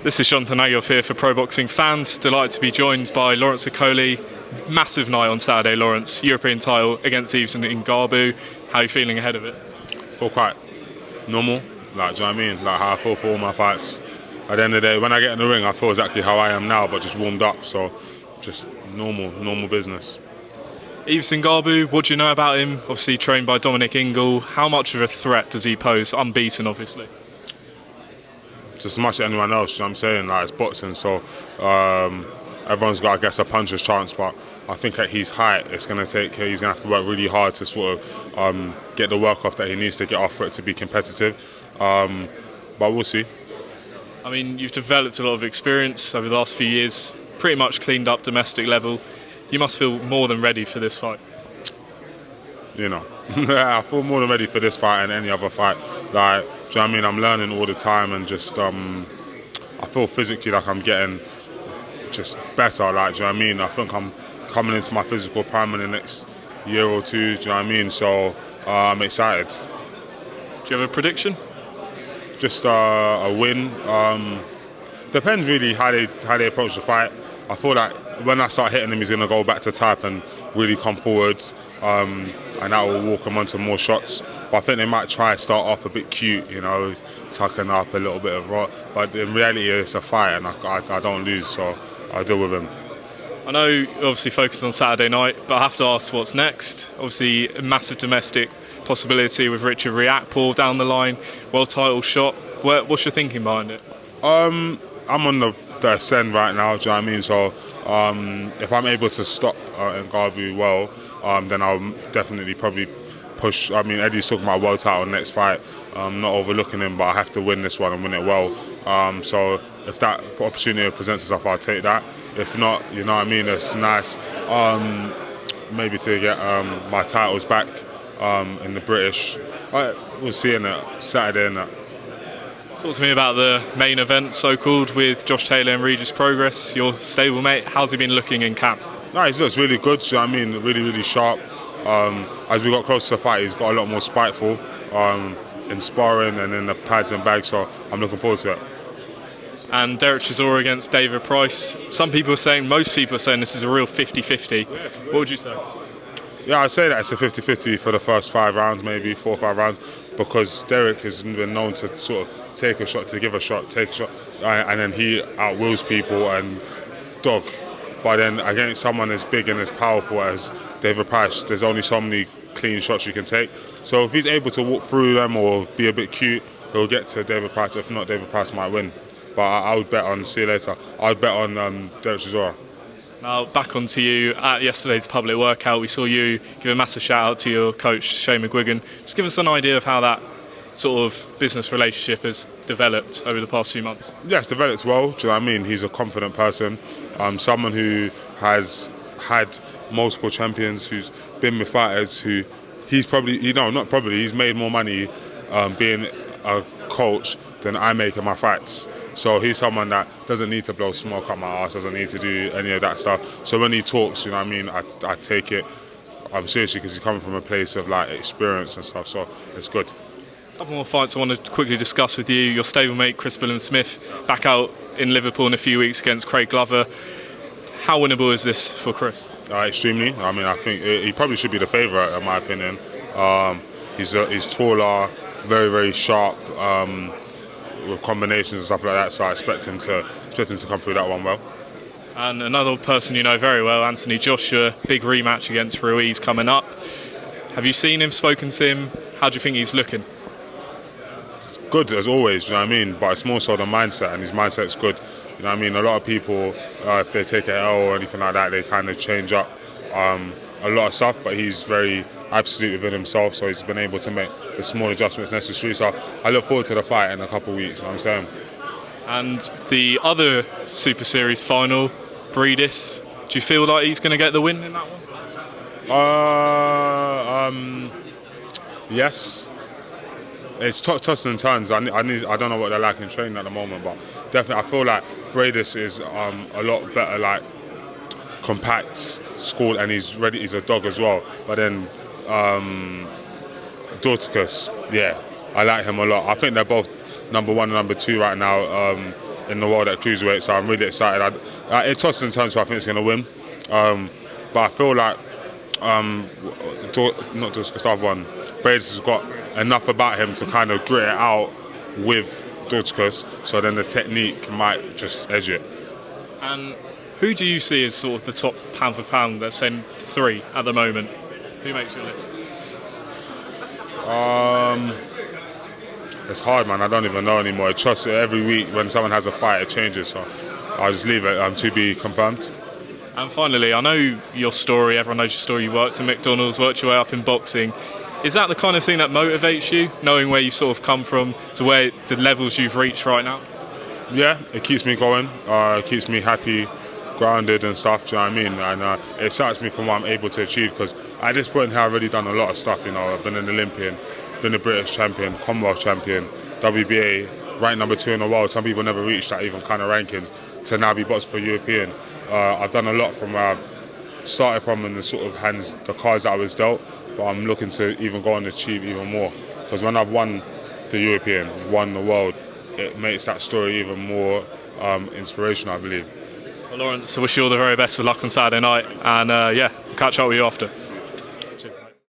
This is Jonathan Nagyov here for Pro Boxing Fans. Delighted to be joined by Lawrence Okolie. Massive night on Saturday, Lawrence. European title against Ngabu. How are you feeling ahead of it? Feel quite normal, like, do you know what I mean? Like how I feel for all my fights. At the end of the day, when I get in the ring, I feel exactly how I am now, but just warmed up. So just normal business. Ngabu, what do you know about him? Obviously trained by Dominic Ingle. How much of a threat does he pose? Unbeaten, obviously. Just as much as anyone else, you know what I'm saying? Like, it's boxing, so everyone's got, I guess, a puncher's chance, but I think at his height, he's going to have to work really hard to sort of get the work off that he needs to get off for it to be competitive. But we'll see. I mean, you've developed a lot of experience over the last few years, pretty much cleaned up domestic level. You must feel more than ready for this fight. You know, I feel more than ready for this fight and any other fight. Like, do you know what I mean? I'm learning all the time, and just I feel physically like I'm getting just better. Like, do you know what I mean? I think I'm coming into my physical prime in the next year or two. Do you know what I mean? So I'm excited. Do you have a prediction? Just a win. Depends really how they approach the fight. I feel like when I start hitting him, he's going to go back to type and really come forward, and that will walk him onto more shots. But I think they might try to start off a bit cute, you know, tucking up a little bit of rock. But in reality, it's a fight, and I don't lose, so I'll deal with him. I know you obviously focused on Saturday night, but I have to ask what's next. Obviously, a massive domestic possibility with Richard Riakporhe down the line, world title shot. What's your thinking behind it? I'm on the ascend right now, do you know what I mean? So if I'm able to stop Ngabu well, then I'll definitely probably push. I mean, Eddie's talking about world title next fight. I'm not overlooking him, but I have to win this one and win it well. So if that opportunity presents itself, I'll take that. If not, you know what I mean, it's nice maybe to get my titles back in the British. We'll see in it Saturday in that. Talk to me about the main event, so-called, with Josh Taylor and Regis Prograis, your stablemate. How's he been looking in camp? No, he looks really good. You know what I mean, really sharp. As we got close to the fight, he's got a lot more spiteful in sparring and in the pads and bags. So I'm looking forward to it. And Derek Chisora against David Price. Most people are saying this is a real 50-50. What would you say? Yeah, I'd say that it's a 50-50 for the first 5 rounds, maybe 4 or 5 rounds, because Derek has been known to sort of take a shot, to give a shot, take a shot, and then he outwills people and dog. But then against someone as big and as powerful as David Price, there's only so many clean shots you can take. So if he's able to walk through them or be a bit cute, he'll get to David Price. If not, David Price might win. But I would bet on, see you later, I would bet on Derek Chisora. Now, back onto you. At yesterday's public workout, we saw you give a massive shout out to your coach, Shane McGuigan. Just give us an idea of how that sort of business relationship has developed over the past few months. Yeah, it's developed well. Do you know what I mean? He's a confident person, someone who has had multiple champions, who's been with fighters, he's made more money being a coach than I make in my fights. So he's someone that doesn't need to blow smoke up my ass, doesn't need to do any of that stuff. So when he talks, you know what I mean, I take it seriously, because he's coming from a place of like experience and stuff. So it's good. A couple more fights I want to quickly discuss with you. Your stablemate Crispin Smith back out in Liverpool in a few weeks against Craig Glover. How winnable is this for Chris? Extremely. I mean, I think he probably should be the favourite in my opinion. He's taller, very sharp, with combinations and stuff like that. So I expect him to come through that one well. And another person you know very well, Anthony Joshua, big rematch against Ruiz coming up. Have you seen him, spoken to him? How do you think he's looking? Good as always, you know what I mean, but it's more so the mindset, and his mindset's good. You know what I mean, a lot of people, if they take an L or anything like that, they kind of change up a lot of stuff, but he's very absolute within himself, so he's been able to make the small adjustments necessary. So I look forward to the fight in a couple of weeks, you know what I'm saying. And the other Super Series final, Breidis, do you feel like he's going to get the win in that one? Yes. It's toss and turns. I don't know what they're like in training at the moment, but definitely I feel like Breidis is a lot better, like compact, schooled, and he's ready. He's a dog as well. But then Dorticos, yeah, I like him a lot. I think they're both number 1 and number 2 right now in the world at cruiserweight, so I'm really excited. It's tough in terms of I think it's going to win, but I feel like not just Gustavo one, Breidis has got enough about him to kind of grit it out with Dorticos, so then the technique might just edge it. And who do you see as sort of the top pound for pound that's in 3 at the moment? Who makes your list? It's hard, man. I don't even know anymore. I trust it every week when someone has a fight, it changes. So I'll just leave it to be confirmed. And finally, I know your story. Everyone knows your story. You worked at McDonald's, worked your way up in boxing. Is that the kind of thing that motivates you, knowing where you sort of come from to where the levels you've reached right now? Yeah, it keeps me going. It keeps me happy, grounded and stuff. Do you know what I mean? And it excites me from what I'm able to achieve, because at this point here, I've already done a lot of stuff. You know, I've been an Olympian, been a British champion, Commonwealth champion, WBA, ranked number 2 in the world. Some people never reach that even kind of rankings, to now be boxed for European. I've done a lot from where I've started from and the sort of hands, the cards that I was dealt, but I'm looking to even go and achieve even more. Because when I've won the European, won the world, it makes that story even more inspirational, I believe. Well, Lawrence, I wish you all the very best of luck on Saturday night, and yeah, we'll catch up with you after.